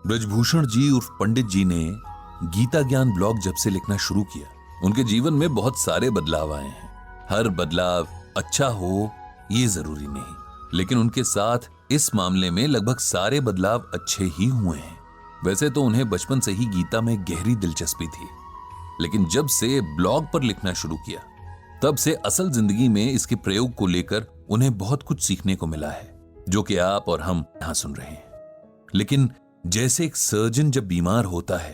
ब्रजभूषण जी उर्फ पंडित जी ने गीता ज्ञान ब्लॉग जब से लिखना शुरू किया, उनके जीवन में बहुत सारे बदलाव आए हैं। हर बदलाव अच्छा हो ये जरूरी नहीं, लेकिन उनके साथ इस मामले में लगभग सारे बदलाव अच्छे ही हुए हैं। वैसे तो उन्हें बचपन से ही गीता में गहरी दिलचस्पी थी, लेकिन जब से ब्लॉग पर लिखना शुरू किया तब से असल जिंदगी में इसके प्रयोग को लेकर उन्हें बहुत कुछ सीखने को मिला है, जो कि आप और हम यहां सुन रहे हैं। लेकिन जैसे एक सर्जन जब बीमार होता है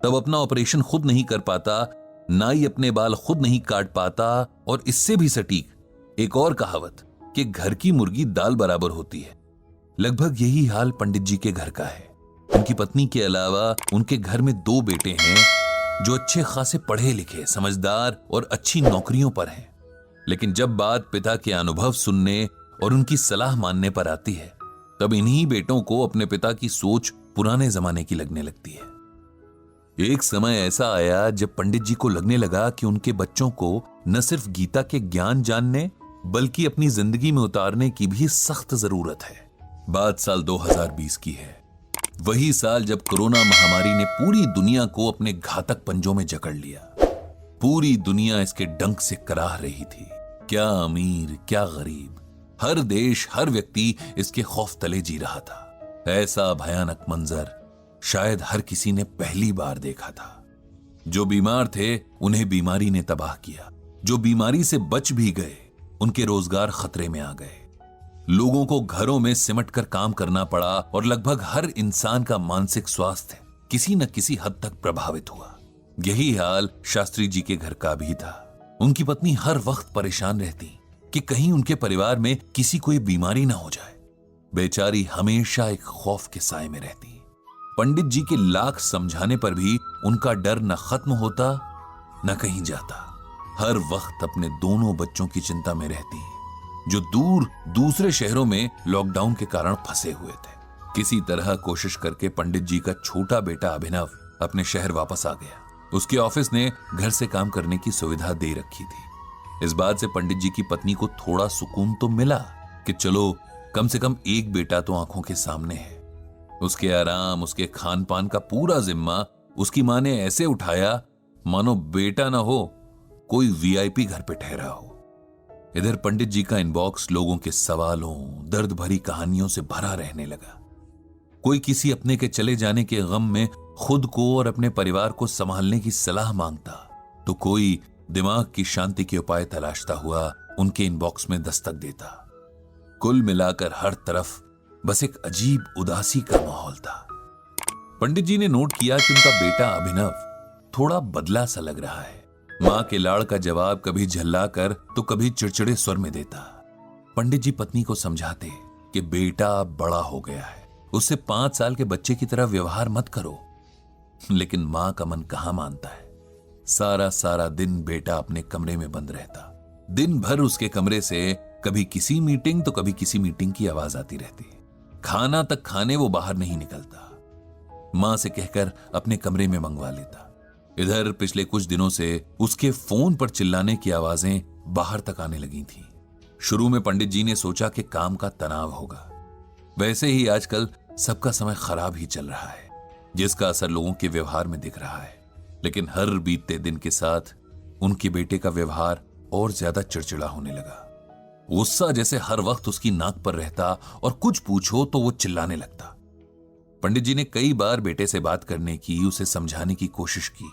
तब अपना ऑपरेशन खुद नहीं कर पाता, नाई अपने बाल खुद नहीं काट पाता, और इससे भी सटीक एक और कहावत कि घर की मुर्गी दाल बराबर होती है, लगभग यही हाल पंडित जी के घर का है। उनकी पत्नी के अलावा उनके घर में 2 बेटे हैं जो अच्छे खासे पढ़े लिखे, समझदार और अच्छी नौकरियों पर हैं। लेकिन जब बात पिता के अनुभव सुनने और उनकी सलाह मानने पर आती है तब इन्हीं बेटों को अपने पिता की सोच पुराने जमाने की लगने लगती है। एक समय ऐसा आया जब पंडित जी को लगने लगा कि उनके बच्चों को न सिर्फ गीता के ज्ञान जानने बल्कि अपनी जिंदगी में उतारने की भी सख्त जरूरत है। बात साल 2020 की है, वही साल जब कोरोना महामारी ने पूरी दुनिया को अपने घातक पंजों में जकड़ लिया। पूरी दुनिया इसके डंक से कराह रही थी, क्या अमीर क्या गरीब, हर देश हर व्यक्ति इसके खौफ तले जी रहा था। ऐसा भयानक मंजर शायद हर किसी ने पहली बार देखा था। जो बीमार थे उन्हें बीमारी ने तबाह किया, जो बीमारी से बच भी गए उनके रोजगार खतरे में आ गए। लोगों को घरों में सिमट कर काम करना पड़ा और लगभग हर इंसान का मानसिक स्वास्थ्य किसी न किसी हद तक प्रभावित हुआ। यही हाल शास्त्री जी के घर का भी था। उनकी पत्नी हर वक्त परेशान रहती कि कहीं उनके परिवार में किसी को ये बीमारी ना हो जाए। बेचारी हमेशा एक खौफ के साए में रहती। पंडित जी के लाख समझाने पर भी उनका डर न खत्म होता न कहीं जाता। हर वक्त अपने दोनों बच्चों की चिंता में रहती, जो दूर दूसरे शहरों में लॉकडाउन के कारण फंसे हुए थे। किसी तरह कोशिश करके पंडित जी का छोटा बेटा अभिनव अपने शहर वापस आ गया। उसके ऑफिस ने घर से काम करने की सुविधा दे रखी थी। इस बात से पंडित जी की पत्नी को थोड़ा सुकून तो मिला कि चलो कम से कम एक बेटा तो आंखों के सामने है। उसके आराम, उसके खान पान का पूरा जिम्मा उसकी मां ने ऐसे उठाया मानो बेटा ना हो कोई वीआईपी घर पे ठहरा हो। इधर पंडित जी का इनबॉक्स लोगों के सवालों, दर्द भरी कहानियों से भरा रहने लगा। कोई किसी अपने के चले जाने के गम में खुद को और अपने परिवार को संभालने की सलाह मांगता, तो कोई दिमाग की शांति के उपाय तलाशता हुआ उनके इनबॉक्स में दस्तक देता। कुल मिलाकर हर तरफ बस एक अजीब उदासी का माहौल था। पंडित जी ने नोट किया कि उनका बेटा अभिनव थोड़ा बदला सा लग रहा है। मां के लाड़ का जवाब कभी झल्ला कर तो कभी चिड़चिड़े स्वर में देता। पंडित जी पत्नी को समझाते कि बेटा बड़ा हो गया है, उससे 5 साल के बच्चे की तरह व्यवहार मत करो, लेकिन मां का मन कहां मानता है। सारा दिन बेटा अपने कमरे में बंद रहता। दिन भर उसके कमरे से कभी किसी मीटिंग तो कभी किसी मीटिंग की आवाज आती रहती। खाना तक खाने वो बाहर नहीं निकलता। मां से कहकर अपने कमरे में मंगवा लेता। इधर पिछले कुछ दिनों से उसके फोन पर चिल्लाने की आवाजें बाहर तक आने लगी थीं। शुरू में पंडित जी ने सोचा कि काम का तनाव होगा। वैसे ही आजकल सबका समय खराब ही चल रहा है, जिसका असर लोगों के व्यवहार में दिख रहा है। लेकिन हर बीतते दिन के साथ उनके बेटे का व्यवहार और ज्यादा चिड़चिड़ा होने लगा। गुस्सा जैसे हर वक्त उसकी नाक पर रहता और कुछ पूछो तो वो चिल्लाने लगता। पंडित जी ने कई बार बेटे से बात करने की, उसे समझाने की कोशिश की,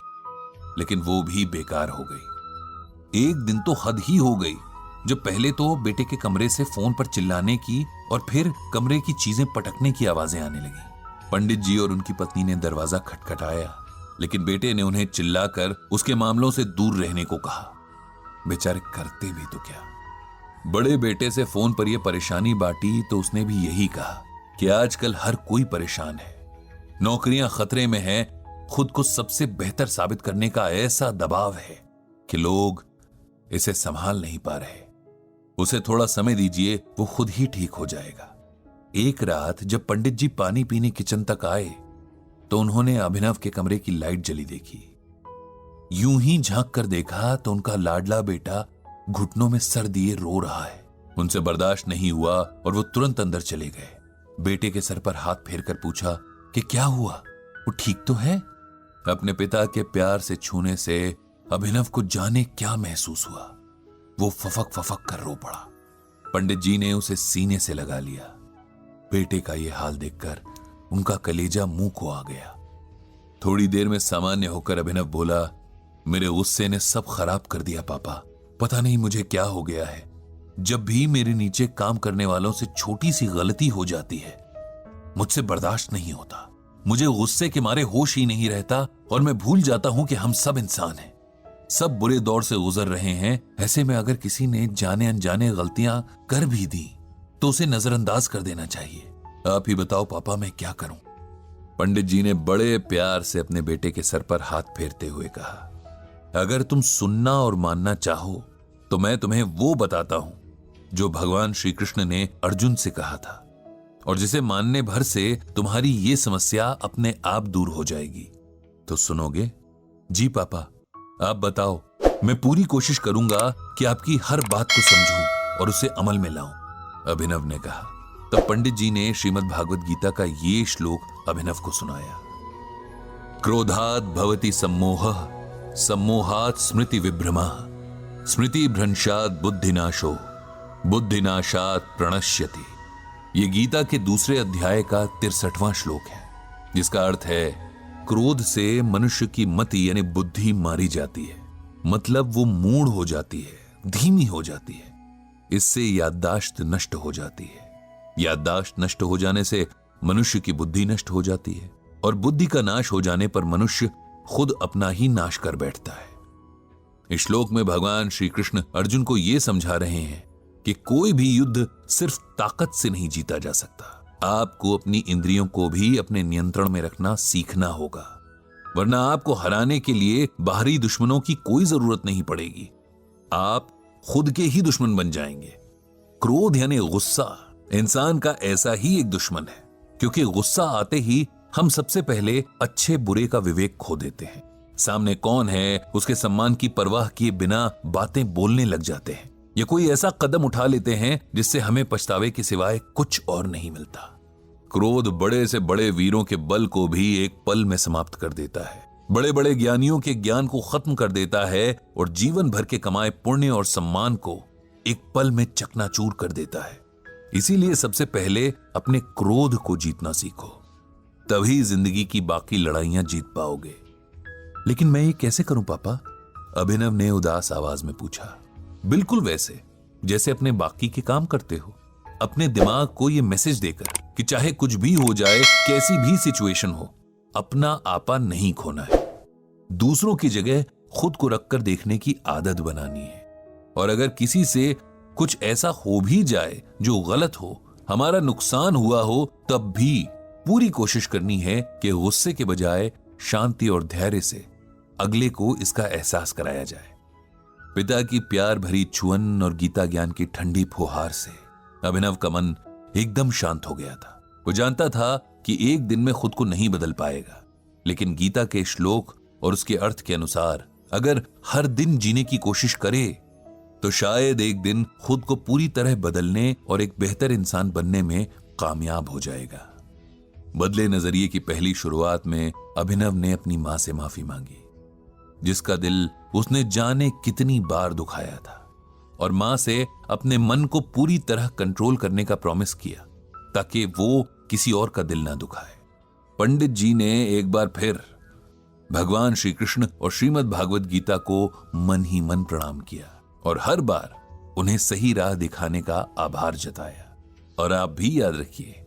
लेकिन वो भी बेकार हो गई। एक दिन तो हद ही हो गई जब पहले तो बेटे के कमरे से फोन पर चिल्लाने की और फिर कमरे की चीजें पटकने की आवाजें आने लगी। पंडित जी और उनकी पत्नी ने दरवाजा खटखटाया, लेकिन बेटे ने उन्हें चिल्लाकर उसके मामलों से दूर रहने को कहा। बेचारे करते भी तो क्या। बड़े बेटे से फोन पर यह परेशानी बांटी तो उसने भी यही कहा कि आजकल हर कोई परेशान है, नौकरियां खतरे में हैं, खुद को सबसे बेहतर साबित करने का ऐसा दबाव है कि लोग इसे संभाल नहीं पा रहे। उसे थोड़ा समय दीजिए, वो खुद ही ठीक हो जाएगा। एक रात जब पंडित जी पानी पीने किचन तक आए तो उन्होंने अभिनव के कमरे की लाइट जली देखी। यूं ही झांक कर देखा तो उनका लाडला बेटा घुटनों में सर दिए रो रहा है। उनसे बर्दाश्त नहीं हुआ और वो तुरंत अंदर चले गए। बेटे के सर पर हाथ फेरकर पूछा कि कि क्या हुआ, वो ठीक तो है। अपने पिता के प्यार से छूने से अभिनव को जाने क्या महसूस हुआ। वो फफक फफक कर रो पड़ा। पंडित जी ने उसे सीने से लगा लिया। बेटे का ये हाल देखकर उनका कलेजा मुंह को आ गया। थोड़ी देर में सामान्य होकर अभिनव बोला, मेरे गुस्से ने सब खराब कर दिया पापा। पता नहीं मुझे क्या हो गया है। जब भी मेरे नीचे काम करने वालों से छोटी सी गलती हो जाती है, मुझसे बर्दाश्त नहीं होता। मुझे गुस्से के मारे होश ही नहीं रहता और मैं भूल जाता हूं कि हम सब इंसान हैं, सब बुरे दौर से गुजर रहे हैं। ऐसे में अगर किसी ने जाने अनजाने गलतियां कर भी दी तो उसे नजरअंदाज कर देना चाहिए। आप ही बताओ पापा, मैं क्या करूं? पंडित जी ने बड़े प्यार से अपने बेटे के सर पर हाथ फेरते हुए कहा, अगर तुम सुनना और मानना चाहो तो मैं तुम्हें वो बताता हूं जो भगवान श्री कृष्ण ने अर्जुन से कहा था, और जिसे मानने भर से तुम्हारी ये समस्या अपने आप दूर हो जाएगी। तो सुनोगे? जी पापा, आप बताओ। मैं पूरी कोशिश करूंगा कि आपकी हर बात को समझूं और उसे अमल में लाऊं, अभिनव ने कहा। तब पंडित जी ने श्रीमद् भागवत गीता का ये श्लोक अभिनव को सुनाया। क्रोधात् भवति सम्मोहः, सम्मोहात् स्मृति विभ्रमः, स्मृति भ्रंशात् बुद्धिनाशो, बुद्धिनाशात् प्रणश्यति। ये गीता के दूसरे अध्याय का 63वां श्लोक है, जिसका अर्थ है क्रोध से मनुष्य की मति यानी बुद्धि मारी जाती है। मतलब वो मूढ़ हो जाती है, धीमी हो जाती है। इससे याददाश्त नष्ट हो जाती है। याददाश्त नष्ट हो जाने से मनुष्य की बुद्धि नष्ट हो जाती है, और बुद्धि का नाश हो जाने पर मनुष्य खुद अपना ही नाश कर बैठता है। इस श्लोक में भगवान श्री कृष्ण अर्जुन को यह समझा रहे हैं कि कोई भी युद्ध सिर्फ ताकत से नहीं जीता जा सकता। आपको अपनी इंद्रियों को भी अपने नियंत्रण में रखना सीखना होगा, वरना आपको हराने के लिए बाहरी दुश्मनों की कोई जरूरत नहीं पड़ेगी। आप खुद के ही दुश्मन बन जाएंगे। क्रोध यानी गुस्सा इंसान का ऐसा ही एक दुश्मन है, क्योंकि गुस्सा आते ही हम सबसे पहले अच्छे बुरे का विवेक खो देते हैं। सामने कौन है उसके सम्मान की परवाह किए बिना बातें बोलने लग जाते हैं, या कोई ऐसा कदम उठा लेते हैं जिससे हमें पछतावे के सिवाय कुछ और नहीं मिलता। क्रोध बड़े से बड़े वीरों के बल को भी एक पल में समाप्त कर देता है, बड़े बड़े ज्ञानियों के ज्ञान को खत्म कर देता है, और जीवन भर के कमाए पुण्य और सम्मान को एक पल में चकनाचूर कर देता है। इसीलिए सबसे पहले अपने क्रोध को जीतना सीखो, तभी जिंदगी की बाकी लड़ाइयां जीत पाओगे। लेकिन मैं ये कैसे करूं पापा? अभिनव ने उदास आवाज में पूछा। बिल्कुल वैसे जैसे अपने बाकी के काम करते हो, अपने दिमाग को ये मैसेज देकर कि चाहे कुछ भी हो जाए, कैसी भी सिचुएशन हो, अपना आपा नहीं खोना है। दूसरों की जगह खुद को रखकर देखने की आदत बनानी है, और अगर किसी से कुछ ऐसा हो भी जाए जो गलत हो, हमारा नुकसान हुआ हो, तब भी पूरी कोशिश करनी है कि गुस्से के बजाय शांति और धैर्य से अगले को इसका एहसास कराया जाए। पिता की प्यार भरी छुअन और गीता ज्ञान की ठंडी फुहार से अभिनव का मन एकदम शांत हो गया था। वो जानता था कि एक दिन में खुद को नहीं बदल पाएगा, लेकिन गीता के श्लोक और उसके अर्थ के अनुसार अगर हर दिन जीने की कोशिश करे तो शायद एक दिन खुद को पूरी तरह बदलने और एक बेहतर इंसान बनने में कामयाब हो जाएगा। बदले नजरिए की पहली शुरुआत में अभिनव ने अपनी मां से माफी मांगी, जिसका दिल उसने जाने कितनी बार दुखाया था, और मां से अपने मन को पूरी तरह कंट्रोल करने का प्रॉमिस किया ताकि वो किसी और का दिल ना दुखाए। पंडित जी ने एक बार फिर भगवान श्री कृष्ण और श्रीमद् भागवत गीता को मन ही मन प्रणाम किया, और हर बार उन्हें सही राह दिखाने का आभार जताया। और आप भी याद रखिए,